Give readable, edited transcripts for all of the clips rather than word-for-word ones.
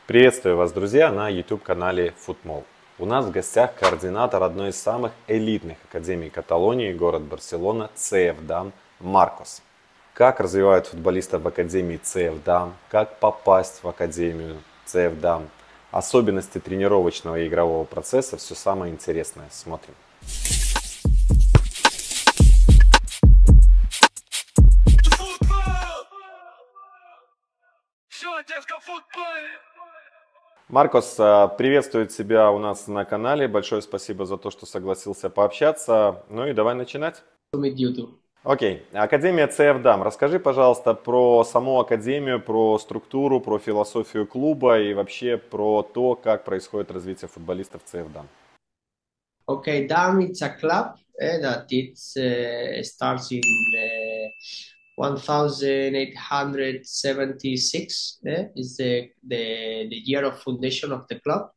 Приветствую вас, друзья, на YouTube-канале ФУТМОЛ. У нас в гостях координатор одной из самых элитных академий Каталонии, город Барселона CF Damm, Маркос. Как развивают футболистов в академии CF Damm, как попасть в академию CF Damm, особенности тренировочного и игрового процесса, все самое интересное. Смотрим. Маркос приветствует тебя у нас на канале. Большое спасибо за то, что согласился пообщаться. Ну и давай начинать. Окей. Академия CF Damm. Расскажи, пожалуйста, про саму академию, про структуру, про философию клуба и вообще про то, как происходит развитие футболистов CF Damm. Okay, Damm it's a club that starts in 1876. Is the year of foundation of the club,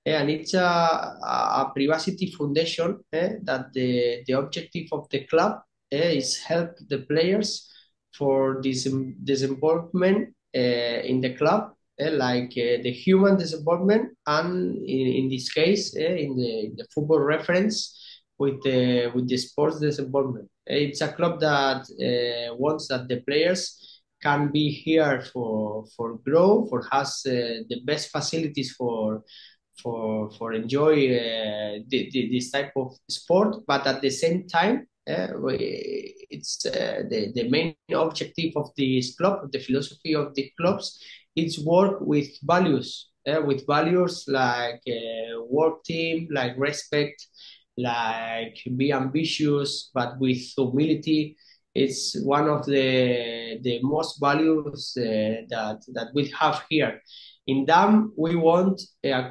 and it's a privacy foundation that the objective of the club is help the players for this development in the club, like the human development, and in this case, in the football reference with the sports development. It's a club that wants that the players can be here for grow, for has the best facilities for enjoy this type of sport, but at the same time it's the main objective of this club, the philosophy of the clubs, is work with values like work team, like respect, like be ambitious, but with humility. It's one of the most values that we have here. In Damm, we want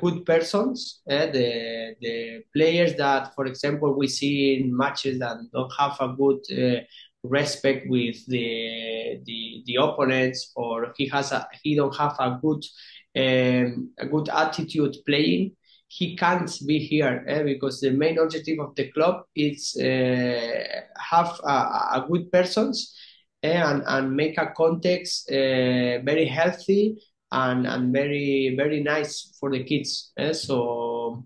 good persons, the players that, for example, we see in matches that don't have a good respect with the opponents, or he don't have a good attitude playing. He can't be here because the main objective of the club is have a good persons and make a context very healthy and very nice for the kids. So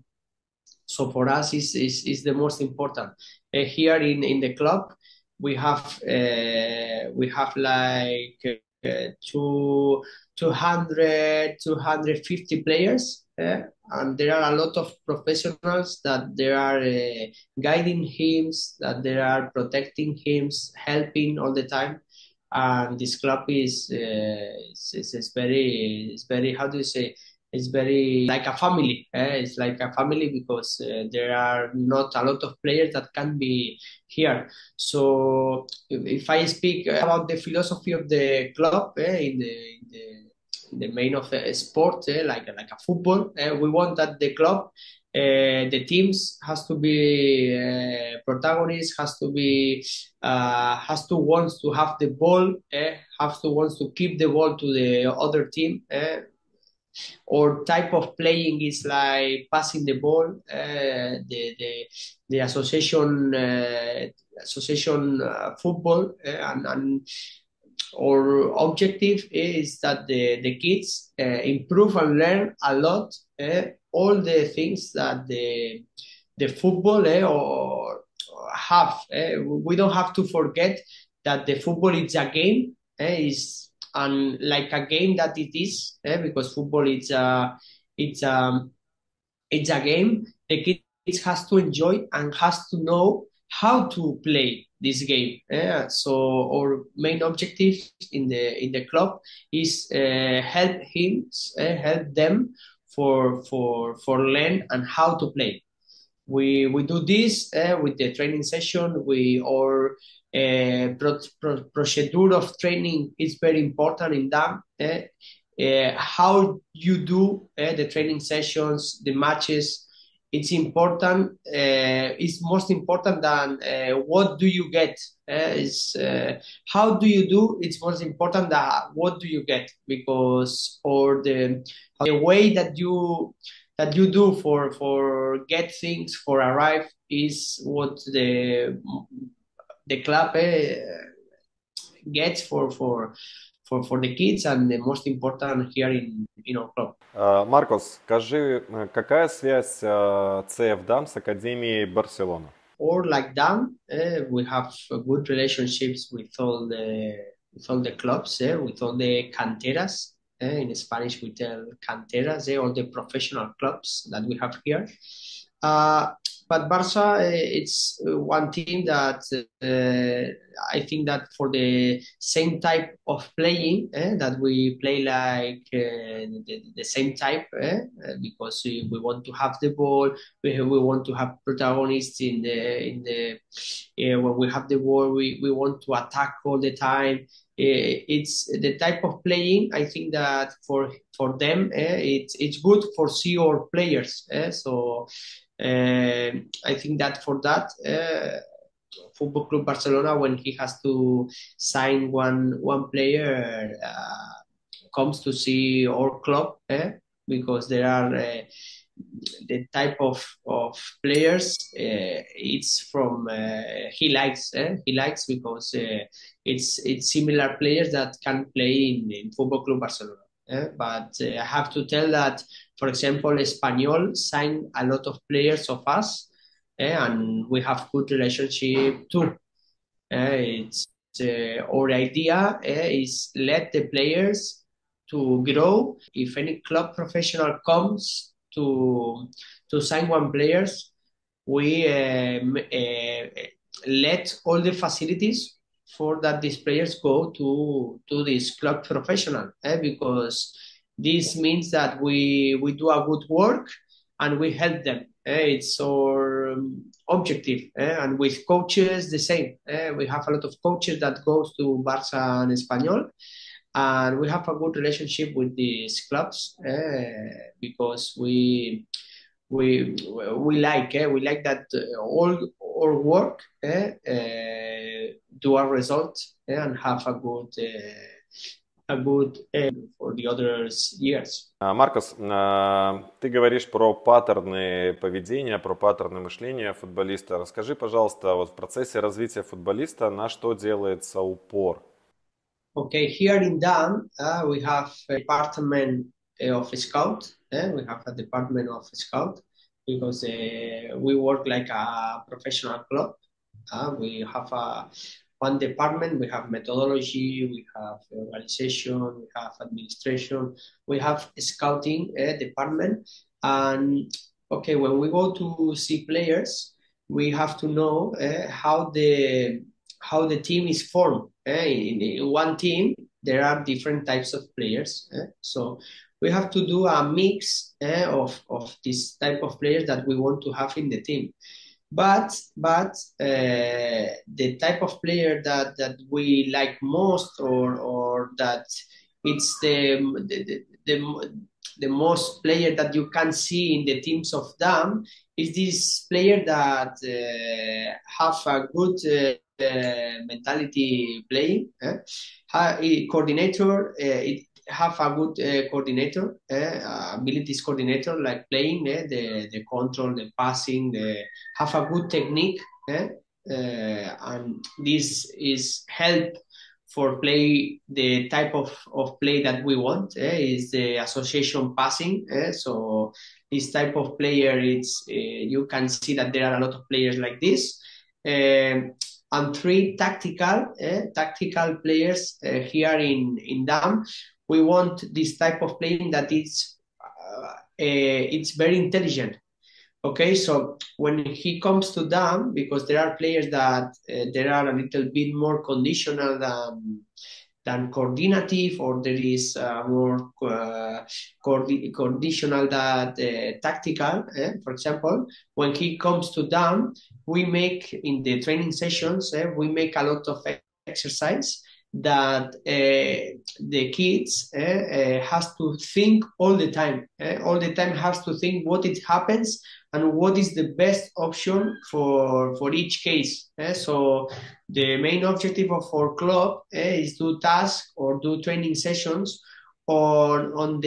for us is the most important. Here in the club we have like two 250 players, and there are a lot of professionals that they are guiding him, that they are protecting him, helping all the time. And this club is very, how do you say, it's very like a family. It's like a family because there are not a lot of players that can be here. So if I speak about the philosophy of the club in the main of the sport, like a football, we want that the club, the teams has to be protagonists, has to wants to have the ball, has to wants to keep the ball to the other team. Or type of playing is like passing the ball. The association football, and our objective is that the kids improve and learn a lot all the things that the football or have. We don't have to forget that the football is a game, is and like a game that it is, because football it's a it's a game. The kids has to enjoy and has to know how to play this game. So our main objective in the club is help them for learn and how to play. We do this with the training session. Our procedure of training is very important in them. How you do the training sessions, the matches, it's important. It's most important than what do you get. Is How do you do? It's most important than what do you get, because or the way that you do for get things for arrive is what the club gets for for the kids and the most important here in our club. Маркос, скажи, какая связь CF Damm с академией Барселона? Or like them, we have good relationships with all the clubs, with all the canteras. In Spanish, we tell canteras, all the professional clubs that we have here. But Barça, it's one team that I think that for the same type of playing, that we play like the same type, because we want to have the ball, we want to have protagonists in the when we have the ball, we want to attack all the time. It's the type of playing. I think that for them, it's good for see our players. So. I think that for that, Football Club Barcelona, when he has to sign one player, comes to see our club, because there are the type of players. It's from he likes because it's similar players that can play in Football Club Barcelona. But I have to tell that, for example, Espanyol signed a lot of players of us, and we have good relationship too. It's our idea is let the players to grow. If any club professional comes to sign one players, we let all the facilities for that these players go to this club professional, because this means that we do a good work and we help them. It's our objective, and with coaches the same. We have a lot of coaches that goes to Barça and Espanyol, and we have a good relationship with these clubs, because we like that all our work do a result, and have a good for the other years. Маркос, ты говоришь про паттерны поведения, про паттерны мышления футболиста. Расскажи, пожалуйста, вот в процессе развития футболиста на что делается упор? Okay, here in Damm, we have a department of scout. We have a department of scout because we work like a professional club. We have one department. We have methodology, we have organization, we have administration, we have a scouting department. And okay, when we go to see players, we have to know how the team is formed. In one team, there are different types of players. So we have to do a mix of this type of players that we want to have in the team. But the type of player that we like most, or that it's the most player that you can see in the teams of Damm, is this player that have a good mentality playing. Coordinator, it have a good coordinator, abilities coordinator, like playing, the control, the passing, have a good technique, and this is help for play the type of play that we want, is the association passing. So this type of player, it's you can see that there are a lot of players like this. And three tactical players here in Damm. We want this type of playing that it's very intelligent. Okay, so when he comes to Damm, because there are players that there are a little bit more conditional than coordinative, or there is more conditional than tactical. For example, when he comes to Damm, we make in the training sessions, we make a lot of exercise that the kids has to think all the time. All the time has to think what it happens and what is the best option for each case. So the main objective of our club is to task or do training sessions on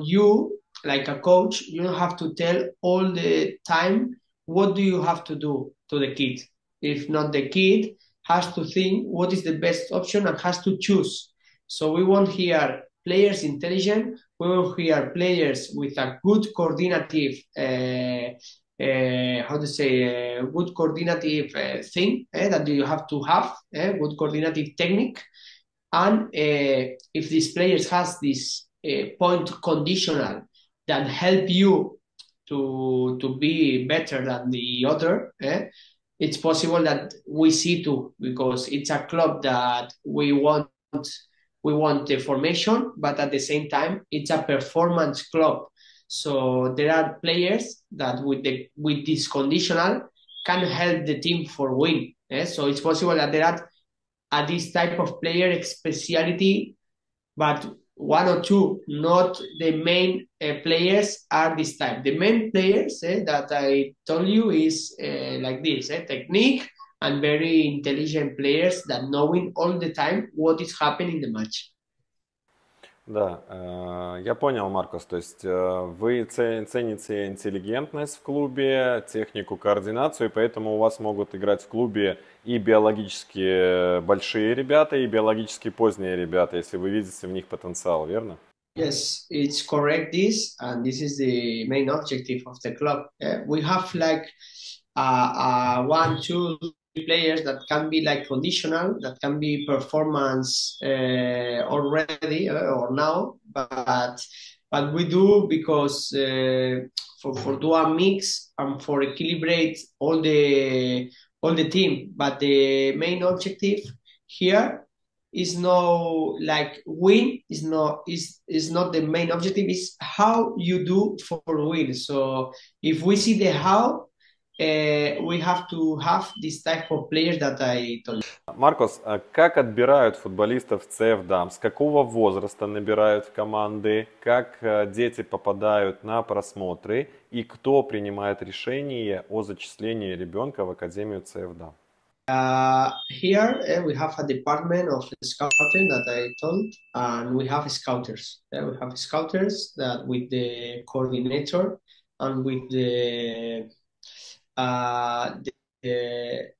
you, like a coach. You don't have to tell all the time what do you have to do to the kid. If not, the kid has to think what is the best option and has to choose. So we want here players intelligent. We want here players with a good coordinative, good coordinative thing that you have to have, good coordinative technique. And if these players has this point conditional that help you to be better than the other, it's possible that we see too, because it's a club that we want the formation, but at the same time it's a performance club. So there are players that with this conditional can help the team for win. So it's possible that there are this type of player speciality, but one or two, not the main players are this type. The main players that I told you is like this, technique and very intelligent players that knowing all the time what is happening in the match. Да, я понял, Маркос, то есть вы цените интеллигентность в клубе, технику, координацию, и поэтому у вас могут играть в клубе и биологически большие ребята, и биологически поздние ребята, если вы видите в них потенциал, верно? Yes, it's correct this, and this is the main objective of the club. We have like one, two players that can be like conditional, that can be performance already or now, but we do because for do a mix and for equilibrate all the team. But the main objective here is no like win is not the main objective, is how you do for win. So if we see the how, we have to have this type of players that I told you. Маркос, как отбирают футболистов CF Damm? С какого возраста набирают в команды? Как дети попадают на просмотры? И кто принимает решение о зачислении ребенка в академию CF Damm? Here we have a department of scouting that I told, and we have scouters. We have scouters that with the coordinator and with the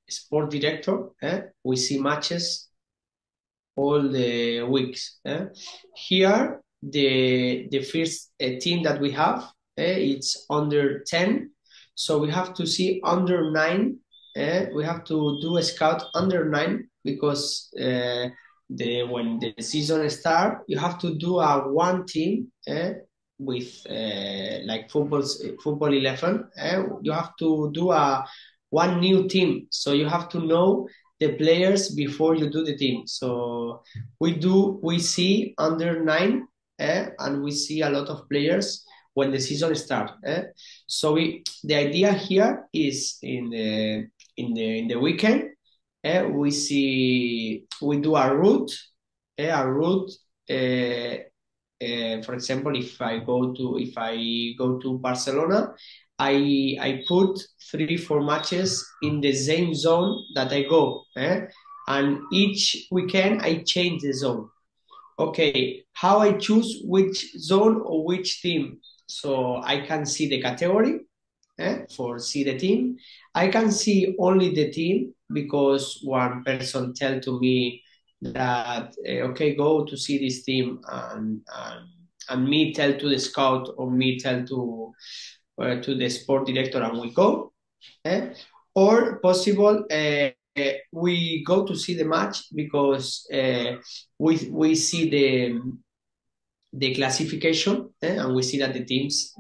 sport director, we see matches all the weeks. Here, the first team that we have, it's under 10, so we have to see under 9. We have to do a scout under 9 because when the season starts, you have to do a one team with like football 11. You have to do one new team, so you have to know the players before you do the team. So we see under 9, and we see a lot of players when the season starts. So the idea here is in the weekend, we do a route. For example, if I go to Barcelona, I put 3-4 matches in the same zone that I go, and each weekend I change the zone. Okay, how I choose which zone or which team? So I can see the category for see the team. I can see only the team because one person tell to me that okay, go to see this team, and me tell to the scout or me tell to the sport director, and we go. Or possible we go to see the match because we see the classification, and we see that the teams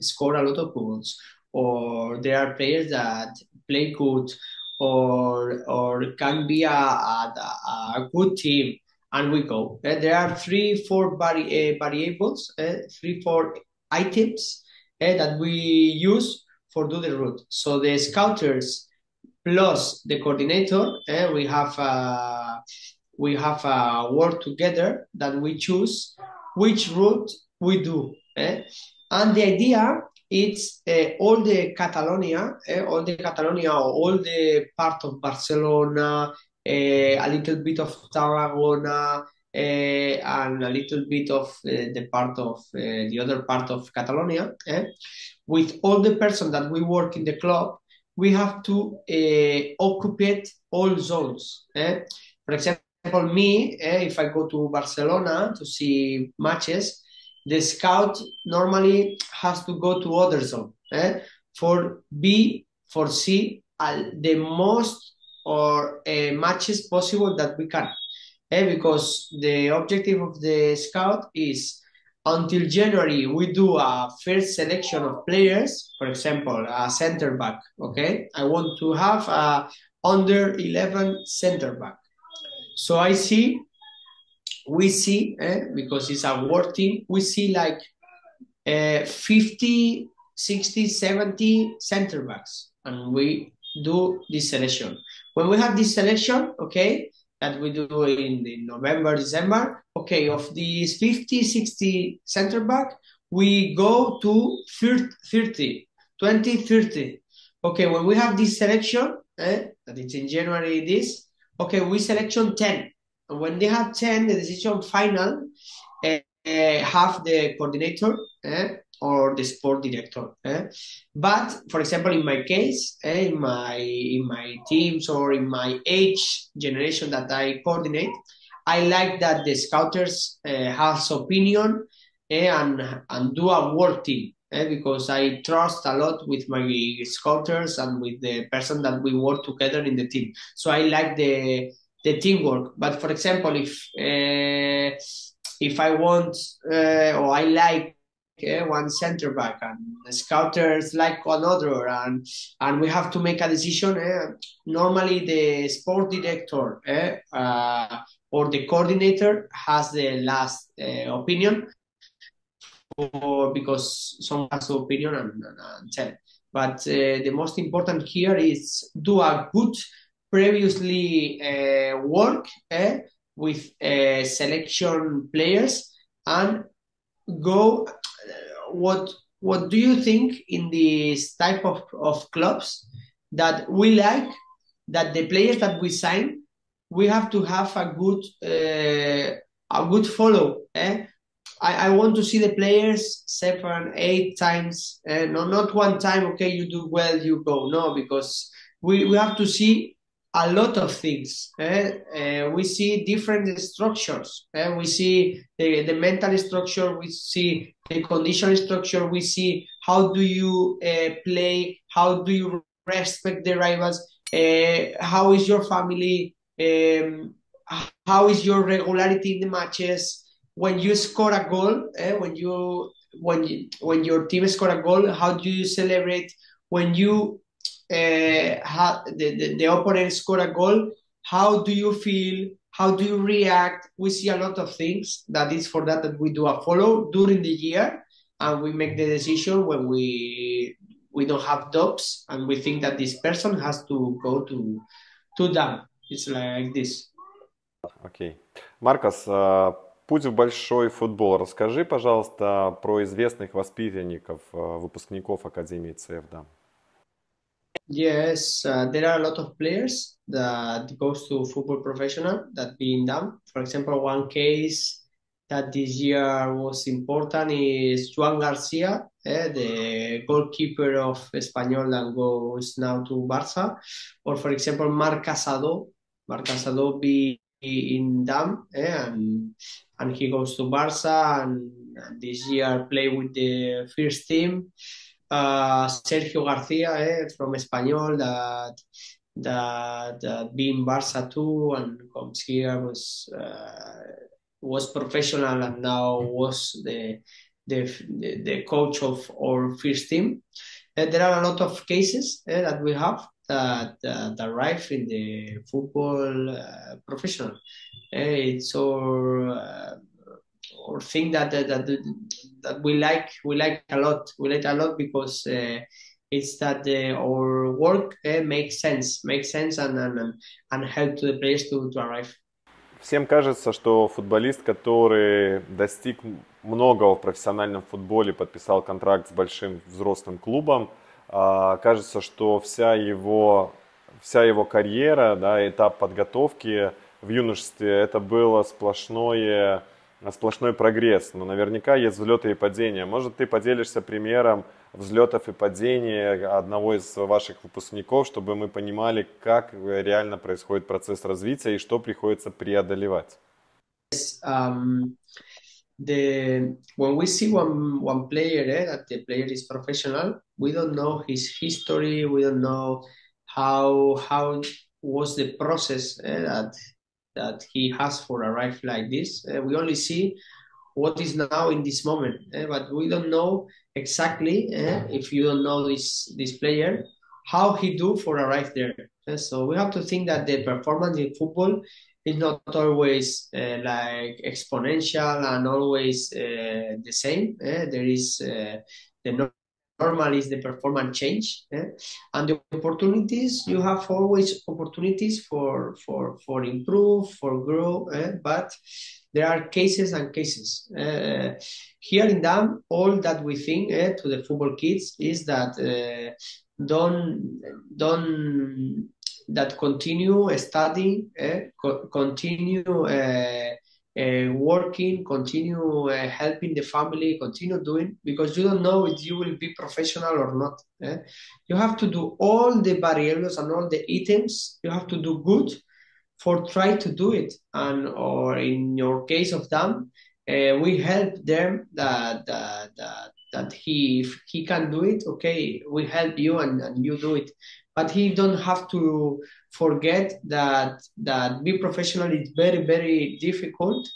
score a lot of goals, or there are players that play good, or can be a good team, and we go. There are 3-4 variables, 3-4 items that we use for do the route. So the scouters plus the coordinator, we have work together that we choose which route we do. And the idea is all the Catalonia, or all the part of Barcelona, a little bit of Tarragona, and a little bit of the other part of Catalonia. With all the person that we work in the club, we have to occupy all zones. For example, example, me, if I go to Barcelona to see matches, the scout normally has to go to other zone for B, for C, the most or matches possible that we can. Because the objective of the scout is until January, we do a first selection of players, for example, a center back, okay? I want to have a under 11 center back. So we see, because it's a work team, we see like 50, 60, 70 center backs, and we do this selection. When we have this selection, okay, that we do in November, December, okay, of these 50, 60 center back, we go to 30, 20, 30. Okay, when we have this selection, that it's in January this, okay, we selection 10. And when they have 10, the decision final have the coordinator or the sport director. But for example, in my case, in my teams or in my age generation that I coordinate, I like that the scouters has opinion and do a work team. Because I trust a lot with my scouters and with the person that we work together in the team. So I like the teamwork. But for example, if I want or I like one center back and the scouters like another, and we have to make a decision, normally the sport director or the coordinator has the last opinion, or because someone has an opinion and tell. But the most important here is do a good previously work with selection players and go. What do you think in this type of clubs that we like, that the players that we sign, we have to have a good follow. I want to see the players 7, 8 times, not one time, okay, you do well, you go. No, because we have to see a lot of things. We see different structures. We see the mental structure, we see the condition structure, we see how do you play, how do you respect the rivals, how is your family, how is your regularity in the matches. When you score a goal, when your team score a goal, how do you celebrate? When you the opponent score a goal, how do you feel? How do you react? We see a lot of things. That is for that we do a follow during the year, and we make the decision when we don't have doubts and we think that this person has to go to them. It's like this. Окей. Маркос, путь в большой футбол. Расскажи, пожалуйста, про известных воспитанников, выпускников Академии CF Damm. Yes, there are a lot of players that goes to football professional that be in Damm. For example, one case that this year was important is Joan Garcia, the goalkeeper of Espanyol that goes now to Barça. Or for example, Marc Casado be in Damm, and he goes to Barça and this year play with the first team. Sergio Garcia from Espanyol that be in Barça too and comes here, was professional and now was the coach of our first team. There are a lot of cases that we have that arrive in the football professional. It's our thing that we like a lot. We like a lot because it's that our work makes sense and help to the players to arrive. Всем кажется, что футболист, который достиг многого в профессиональном футболе, подписал контракт с большим взрослым клубом, кажется, что вся его карьера, да, этап подготовки в юношестве, это было сплошное сплошной прогресс, но наверняка есть взлеты и падения. Может, ты поделишься примером взлетов и падений одного из ваших выпускников, чтобы мы понимали, как реально происходит процесс развития и что приходится преодолевать? Um, when we see one player, that the player is professional, we don't know his history, we don't know how was the process that he has for arrive like this. We only see what is now in this moment, but we don't know exactly, if you don't know this player, how he do for arrive there. So we have to think that the performance in football is not always like exponential and always the same. There is the normal is the performance change, and the opportunities, you have always opportunities for improve, for grow, but there are cases and cases. Here in Damm, all that we think to the football kids is that don't that continue studying, continue working, continue helping the family, continue doing, because you don't know if you will be professional or not. You have to do all the variables and all the items. You have to do good for try to do it. And or in your case of them, we help them that if he can do it, okay, we help you and you do it. But he don't have to forget that be professional is very, very difficult.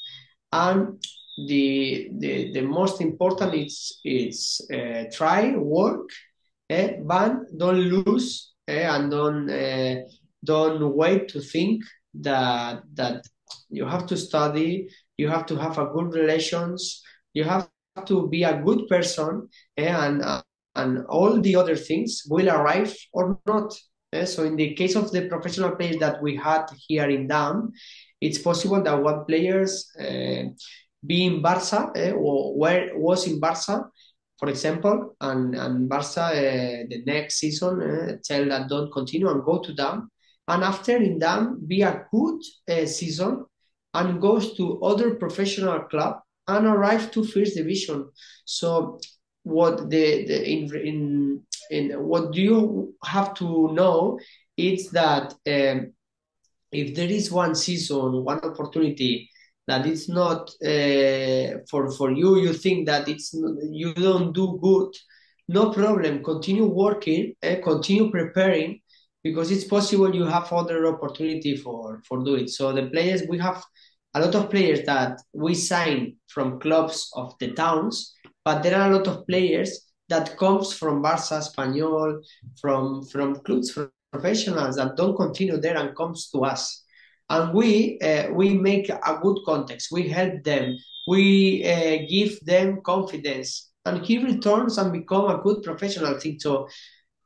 And the most important is try, work, but don't lose, and don't wait to think that you have to study, you have to have a good relations, you have to be a good person, and all the other things will arrive or not. So in the case of the professional players that we had here in Damm, it's possible that one players be in Barça, or was in Barça, for example, and Barça the next season tell that don't continue and go to Damm, and after in Damm be a good season and goes to other professional club and arrive to first division. So what in what do you have to know is that if there is one season, one opportunity that it's not for you, you think that you don't do good, no problem. Continue working, continue preparing, because it's possible you have other opportunity for do it. So the players, we have a lot of players that we sign from clubs of the towns, but there are a lot of players that comes from Barça, Espanyol, from clubs, from professionals that don't continue there and comes to us. And we make a good context. We help them. We give them confidence, and he returns and become a good professional thing. So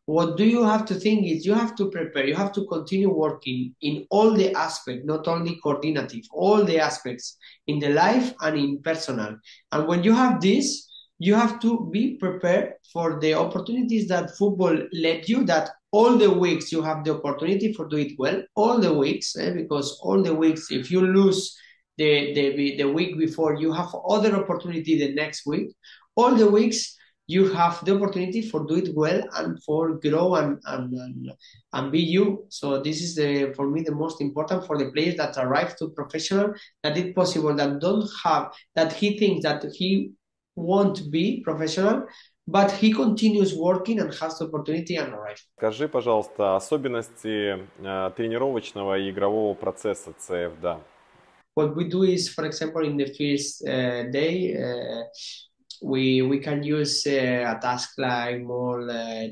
what do you have to think is you have to prepare, you have to continue working in all the aspects, not only coordinative, all the aspects in the life and in personal. And when you have this, you have to be prepared for the opportunities that football let you, that all the weeks you have the opportunity for do it well, all the weeks, because all the weeks, if you lose the week before, you have other opportunity the next week. All the weeks, you have the opportunity for do it well and for grow and be you. So this is for me the most important for the players that arrive to professional, that it's possible that don't have, that he thinks that he won't be professional, but he continues working and has the opportunity and arrive. Скажи, пожалуйста, особенности тренировочного и игрового процесса CF Damm. What we do is, for example, in the first day, we can use a task like more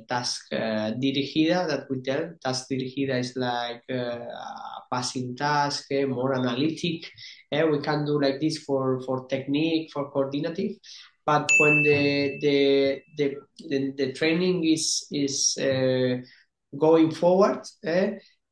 task dirigida that we tell. Task dirigida is like a passing task, more analytic. We can do like this for technique, for coordinative. But when the training is going forward,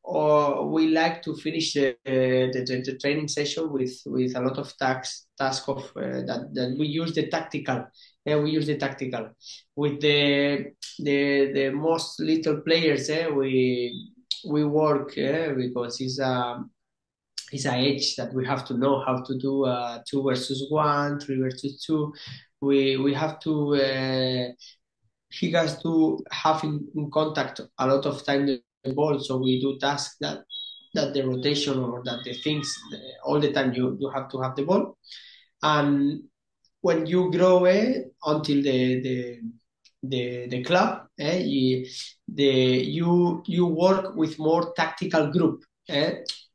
or we like to finish the training session with a lot of task of that we use the tactical. We use the tactical with the most little players. We work because is an age that we have to know how to do 2 versus 1, 3 versus 2. We have to he has to have in contact a lot of time the ball, so we do tasks that the rotation or that the things all the time you have to have the ball. And when you grow until the club, you work with more tactical group.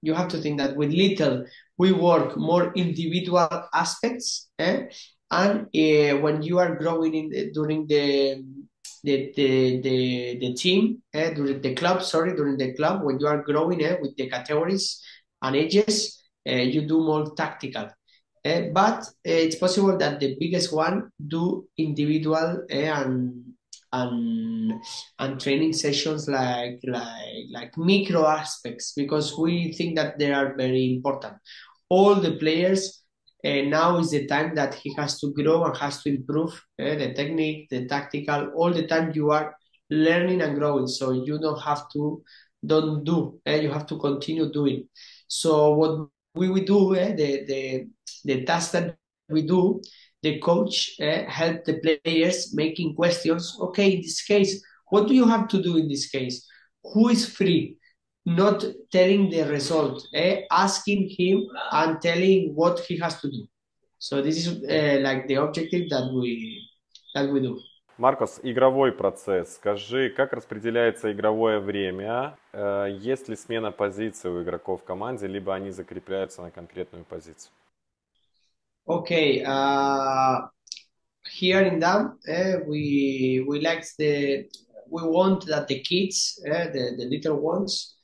You have to think that with little we work more individual aspects, and when you are growing during the team, during the club, when you are growing with the categories and ages, you do more tactical. But it's possible that the biggest one do individual and training sessions like micro aspects, because we think that they are very important. All the players, now is the time that he has to grow and has to improve the technique, the tactical. All the time you are learning and growing, so you don't have to you have to continue doing. So what we will do, the task that we do, the coach help the players making questions. Okay, in this case, what do you have to do in this case? Who is free? Not telling the result, asking him and telling what he has to do. So this is like the objective that we do. Маркос, игровой процесс. Скажи, как распределяется игровое время? Есть ли смена позиций у игроков в команде, либо они закрепляются на конкретную позицию? Okay, here in Damm, we want that the kids, the little ones,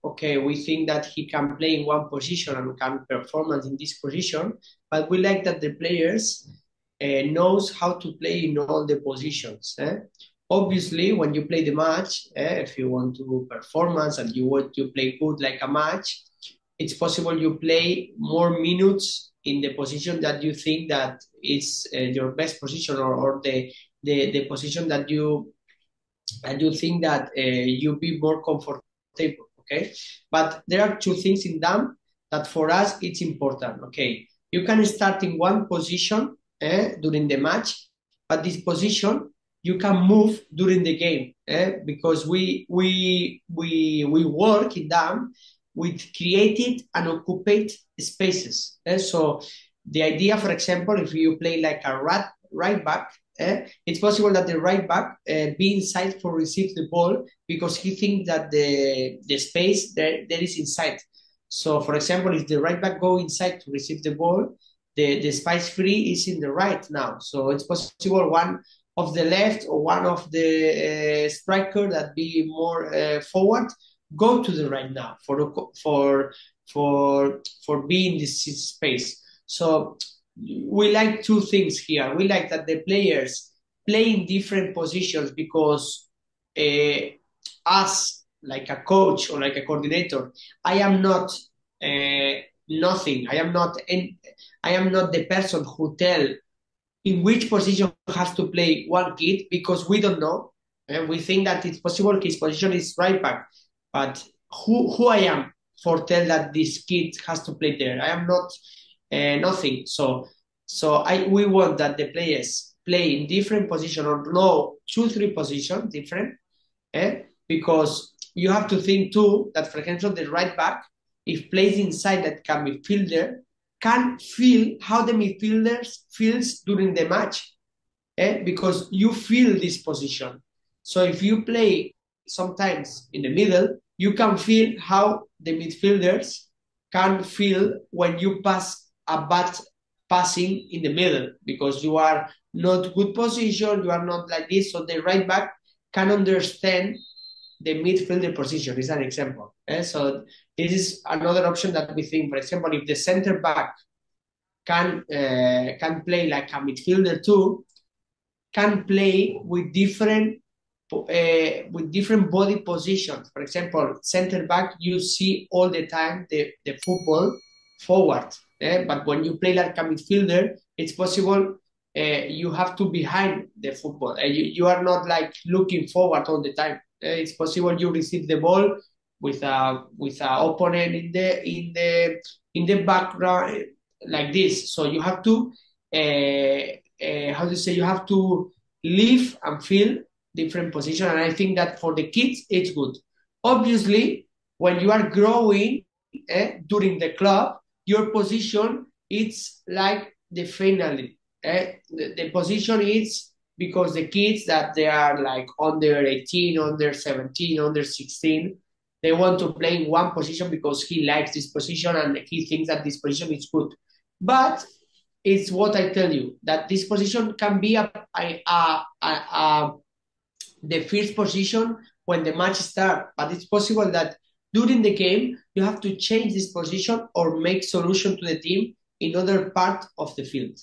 okay, we think that he can play in one position and can perform in this position, but we like that the players knows how to play in all the positions. Obviously, when you play the match, if you want to do performance and you want to play good like a match, it's possible you play more minutes in the position that you think that is your best position, or the position that you think that you be more comfortable. Okay, but there are two things in Damm that for us it's important. Okay, you can start in one position during the match, but this position you can move during the game, because we work in Damm with created and occupied spaces. So the idea, for example, if you play like a right back, it's possible that the right back be inside for receive the ball, because he thinks that the space there is inside. So, for example, if the right back go inside to receive the ball, the space free is in the right now. So it's possible one of the left or one of the striker that be more forward go to the right now for being this space. So we like two things here. We like that the players play in different positions, because us, like a coach or like a coordinator, I am not nothing. I am not the person who tell in which position has to play one kid, because we don't know. And we think that it's possible his position is right back. But who I am for tell that this kid has to play there? I am not nothing. So we want that the players play in different positions, or no 2-3 positions different, because you have to think too that, for example, the right back, if plays inside that midfielder, can feel how the midfielders feels during the match, because you feel this position. So if you play sometimes in the middle, you can feel how the midfielders can feel when you pass a bad passing in the middle, because you are not good position, you are not like this. So the right back can understand the midfielder position, is an example. So this is another option that we think. For example, if the center back can play like a midfielder too, can play with different body positions. For example, center back, you see all the time the football forward. But when you play like a midfielder, it's possible you have to behind the football. You are not like looking forward all the time. It's possible you receive the ball with a opponent in the background like this. So you have to how to say, you have to live and feel different position, and I think that for the kids it's good. Obviously, when you are growing during the club, your position it's like the finale. The position is because the kids that they are like under 18, under 17, under 16, they want to play in one position because he likes this position and he thinks that this position is good. But it's what I tell you, that this position can be the first position when the match starts, but it's possible that during the game you have to change this position or make solution to the team in other part of the field.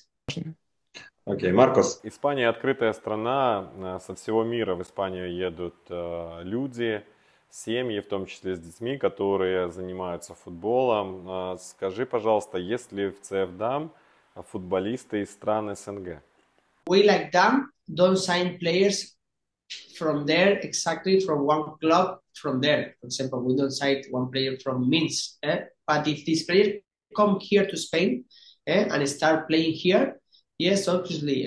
Окей, Маркос. Испания открытая страна, со всего мира в Испанию едут люди, семьи, в том числе с детьми, которые занимаются футболом. Скажи, пожалуйста, есть ли в CF Damm футболисты из стран СНГ? We like Damm don't sign players from there, exactly from one club from there. For example, we don't sign one player from Minsk. But if this player come here to Spain and start playing here, yes, obviously,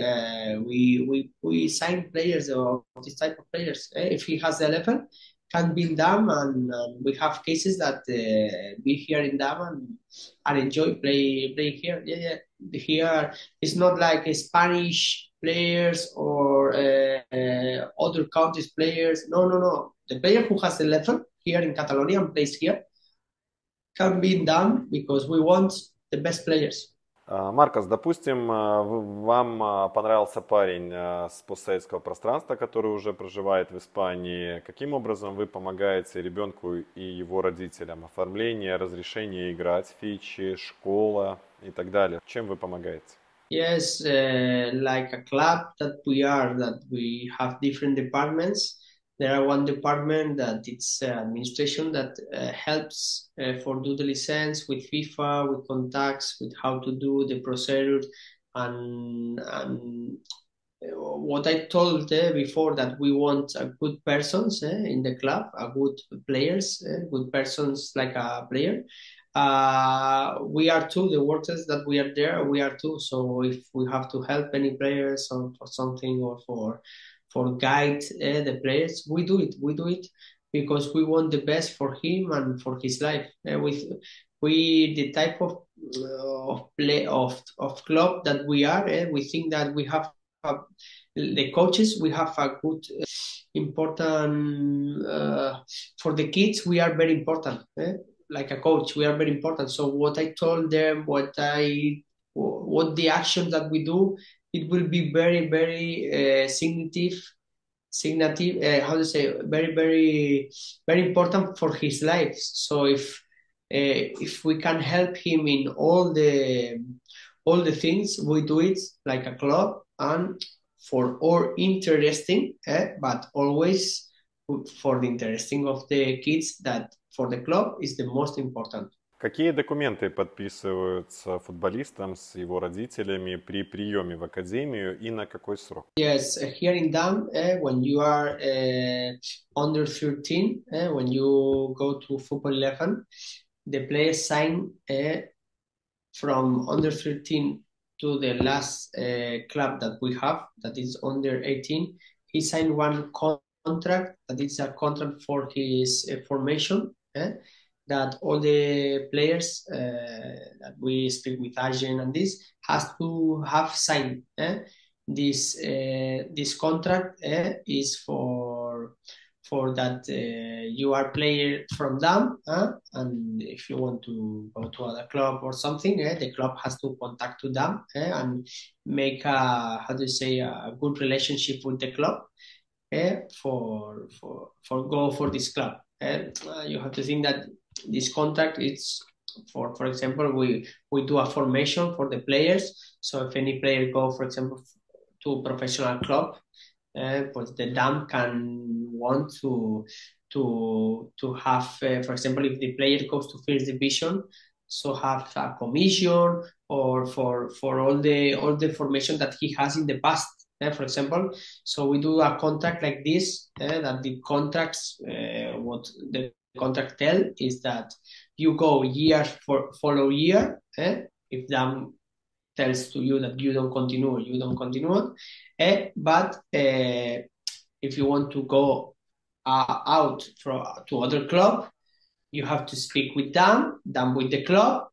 we sign players of this type of players. If he has the level, can be in Damm, and we have cases that be here in Damm and enjoy playing here. Yeah. Here it's not like Spanish players or other countries players. No. The player who has the level here in Catalonia and plays here can be in Damm because we want the best players. Маркос, допустим, вам понравился парень с постсоветского пространства, который уже проживает в Испании. Каким образом вы помогаете ребенку и его родителям? Оформление, разрешение играть, фичи, школа и так далее. Чем вы помогаете? Yes, like a club that we have different departments. There are one department that it's administration that helps for do the license with FIFA, with contacts, with how to do the procedure, and what I told before, that we want a good persons in the club, a good players, good persons like a player. We are too, the workers that we are there, we are too. So if we have to help any players or for something or for guide the players, we do it because we want the best for him and for his life. We the type of play of club that we are, we think that we have the coaches, we have a good important for the kids. We are very important, like a coach. We are very important. So what I told them, what the actions that we do, it will be very, very signative. How to say? Very, very, very important for his life. So if we can help him in all the things, we do it like a club and for all interesting, but always for the interesting of the kids. That for the club is the most important. Какие документы подписываются футболистам с его родителями при приеме в академию и на какой срок? Yes, here in Damm, when you are under 13, when you go to football 11, the players sign from under 13 to the last club that we have, that is under 18. He signed one contract, that is a contract for his formation. That all the players that we speak with agent and this has to have signed. This contract is for that you are player from Damm, and if you want to go to other club or something, the club has to contact to Damm and make a good relationship with the club for go for this club. You have to think that this contract is for example, we do a formation for the players. So if any player go, for example, to a professional club, but the Damm can want to have, for example, if the player goes to first division, so have a commission or for all the formation that he has in the past. For example, so we do a contract like this, that the contracts, what the contract tell is that you go year for follow year. If them tells to you that you don't continue. But if you want to go out to other club, you have to speak with them with the club.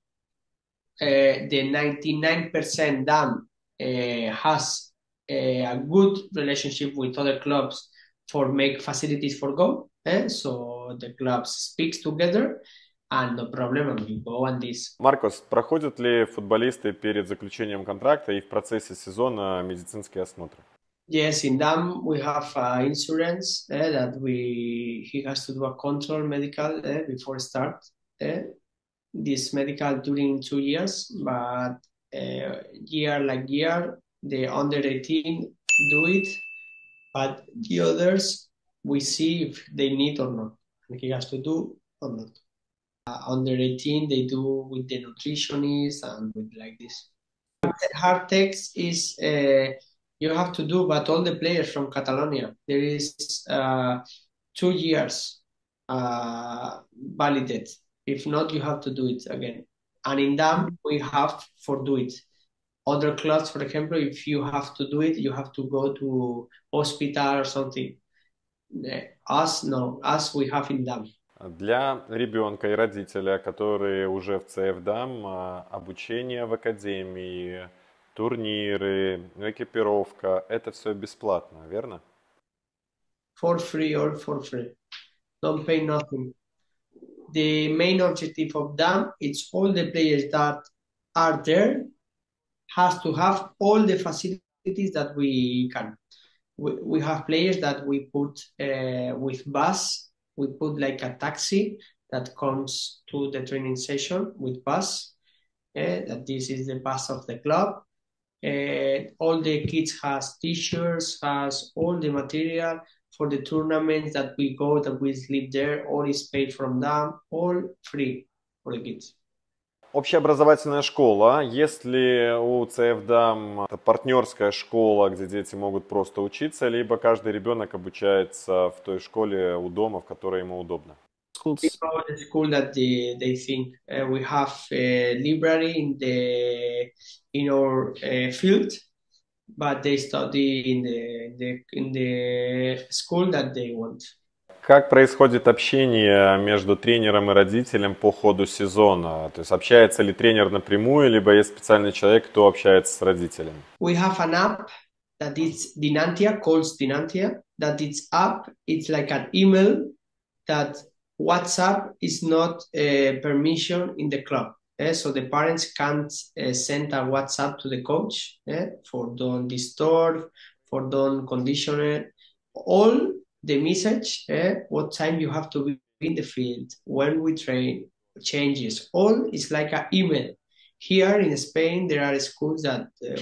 The 99% them has a good relationship with other clubs for make facilities for go. So the clubs speaks together and no problem, and you go on this. Маркос, проходят ли футболисты перед заключением контракта и в процессе сезона медицинские осмотры? Yes, in Damm we have insurance that he has to do a control medical before start. This medical during 2 years, but year like year, the under 18 do it, but the others we see if they need or not, and he has to do or not. Under 18 they do with the nutritionist and with like this. Hard text is you have to do, but all the players from Catalonia, there is 2 years validate. If not, you have to do it again. And in Damm, we have for do it. Other clubs, for example, if you have to do it, you have to go to hospital or something. Us we have in Damm. Для ребенка и родителя, которые уже в CF Damm, обучение в академии, турниры, экипировка, это все бесплатно, верно? For free or for free. Don't pay nothing. The main objective of Damm is all the players that are there has to have all the facilities that we can. We have players that we put with bus. We put like a taxi that comes to the training session with bus. That this is the bus of the club. All the kids has t-shirts, has all the material for the tournaments that we go, that we sleep there. All is paid from them, all free for the kids. Общеобразовательная школа. Если у CF Damm это партнерская школа, где дети могут просто учиться, либо каждый ребенок обучается в той школе у дома, в которой ему удобно? We go to the school that they think. We have a library in our field, but they study in the school that they want. Как происходит общение между тренером и родителем по ходу сезона? То есть общается ли тренер напрямую, либо есть специальный человек, кто общается с родителем? We have an app that is Dinantia, calls Dinantia. That it's app. It's like an email that WhatsApp is not permission in the club. So the parents can't send a WhatsApp to the coach for don't disturb, for don't condition it. All the message, what time you have to be in the field, when we train, changes, all is like an email. Here in Spain, there are schools that, a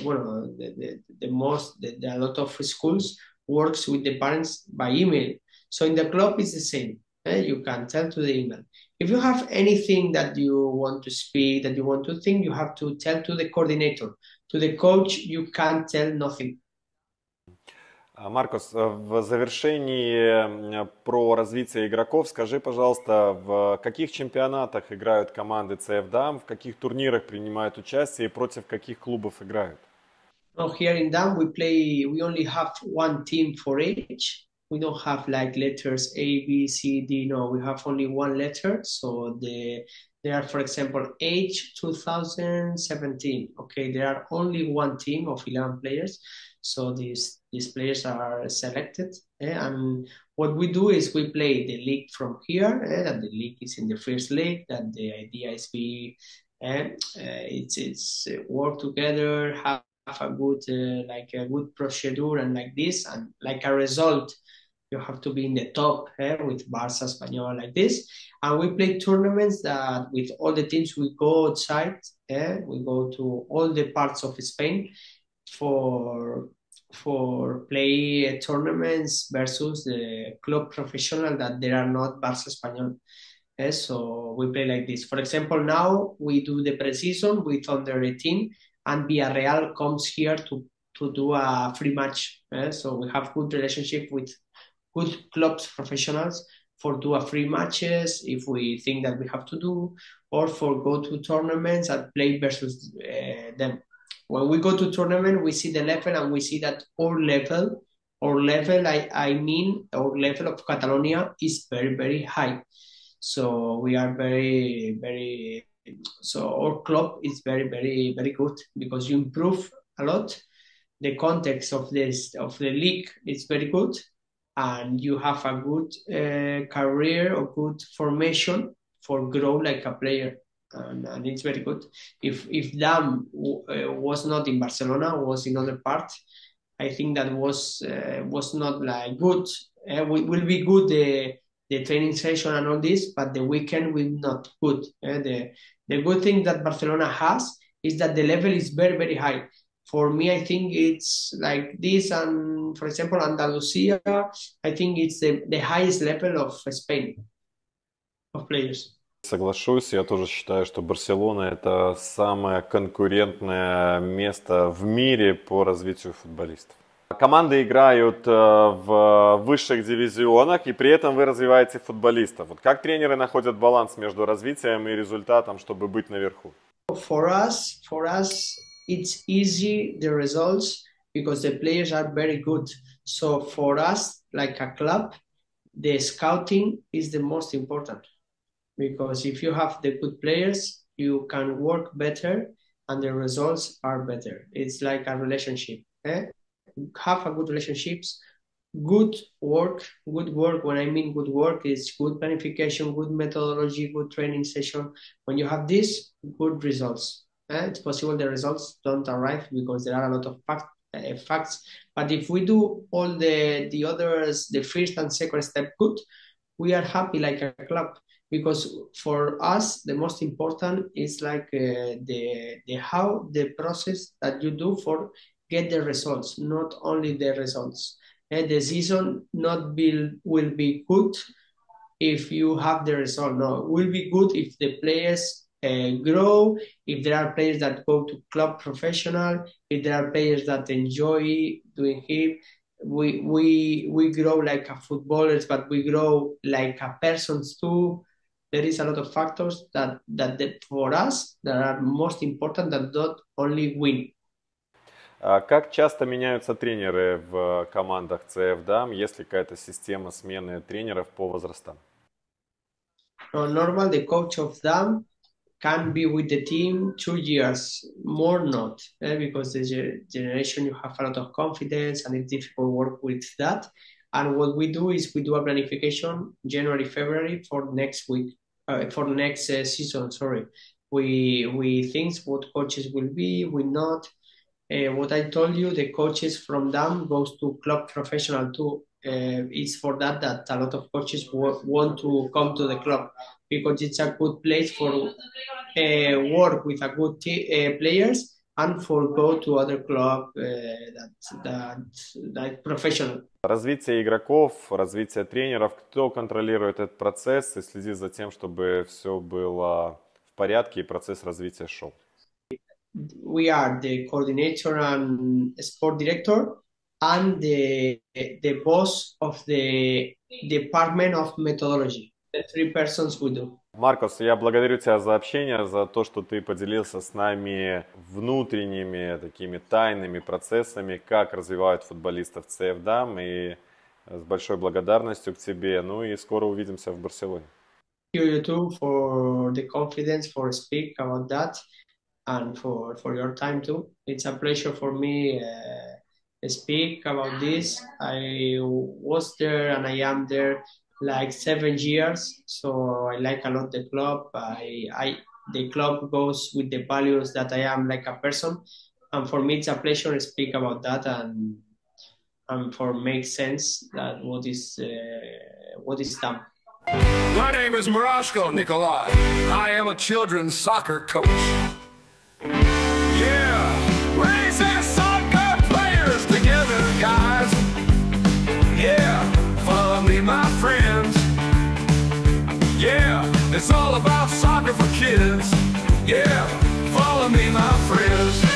lot of schools works with the parents by email. So in the club, it's the same. You can tell to the email. If you have anything that you want to speak, that you want to think, you have to tell to the coordinator. To the coach, you can't tell nothing. Маркос, в завершении про развитие игроков скажи, пожалуйста, в каких чемпионатах играют команды CF Damm, в каких турнирах принимают участие и против каких клубов играют? Here in Damm we only have one team for each. We don't have like letters A, B, C, D. No, we have only one letter. So there are, for example, age 2017. Okay, there are only one team of 11 players. So these players are selected. And what we do is we play the league from here. That the league is in the first league. That the idea is it's work together, have a good a good procedure and like this, and like a result. You have to be in the top with Barça, Espanyol, like this. And we play tournaments that with all the teams, we go outside. We go to all the parts of Spain for play tournaments versus the club professional that there are not Barça, Espanyol. So we play like this. For example, now we do the pre-season with under 18, and Villarreal comes here to do a free match. So we have good relationship with good clubs professionals for 2 or 3 matches if we think that we have to do, or for go to tournaments and play versus them. When we go to tournament, we see the level and we see that our level, I mean, our level of Catalonia is very, very high. So we are very, very, so our club is very, very, very good because you improve a lot. The context of the league is very good, and you have a good career or good formation for grow like a player, and it's very good. If Damm was not in Barcelona, was in other part, I think that was not like good. Will be good the training session and all this, but the weekend will not good. The good thing that Barcelona has is that the level is very, very high. For me, I think it's like this, and for example, Andalusia, I think it's the highest level of Spain, of players. Соглашусь, я тоже считаю, что Барселона это самое конкурентное место в мире по развитию футболистов. Команды играют в высших дивизионах, и при этом вы развиваете футболистов. Вот как тренеры находят баланс между развитием и результатом, чтобы быть наверху? For us, it's easy, the results, because the players are very good. So for us, like a club, the scouting is the most important. Because if you have the good players, you can work better and the results are better. It's like a relationship. Have a good relationships, good work. When I mean good work, is good planification, good methodology, good training session. When you have this, good results. It's possible the results don't arrive because there are a lot of facts. But if we do all the others, the first and second step good, we are happy like a club. Because for us, the most important is like how the process that you do for get the results, not only the results. The season will be good if you have the result. No, it will be good if the players grow, if there are players that go to club professional, if there are players that enjoy doing it. We grow like a footballers, but we grow like a persons too. There is a lot of factors that for us that are most important than not only win. Как часто меняются тренеры в командах CF Damm? Есть ли какая-то система смены тренеров по возрастам? Normal, the coach of Damm can be with the team 2 years, more not, because the generation you have a lot of confidence and it's difficult work with that. And what we do is we do a planification January, February for next week, for next season. Sorry, we think what coaches will be, we not. What I told you, the coaches from Damm goes to club professional too. It's for that a lot of coaches want to come to the club because it's a good place for work with a good players and for go to other club that professional. Развитие игроков, развитие тренеров, кто контролирует этот процесс и следит за тем, чтобы все было в порядке и процесс развития шел? We are the coordinator and sport director and the boss of the department of methodology. The 3 persons we do. Маркос, я благодарю тебя за общение, за то, что ты поделился с нами внутренними такими тайными процессами, как развивают футболистов CF Damm, и с большой благодарностью к тебе. Ну и скоро увидимся в Барселоне. Thank you too for the confidence for speak about that. And for your time too. It's a pleasure for me to speak about this. I was there and I am there like 7 years, so I like a lot the club. The club goes with the values that I am like a person, and for me it's a pleasure to speak about that and for make sense that what is done. My name is Murashko, Nikolai. I am a children's soccer coach. Yeah, raising soccer players together, guys. Yeah, follow me, my friends. Yeah, it's all about soccer for kids. Yeah, follow me, my friends.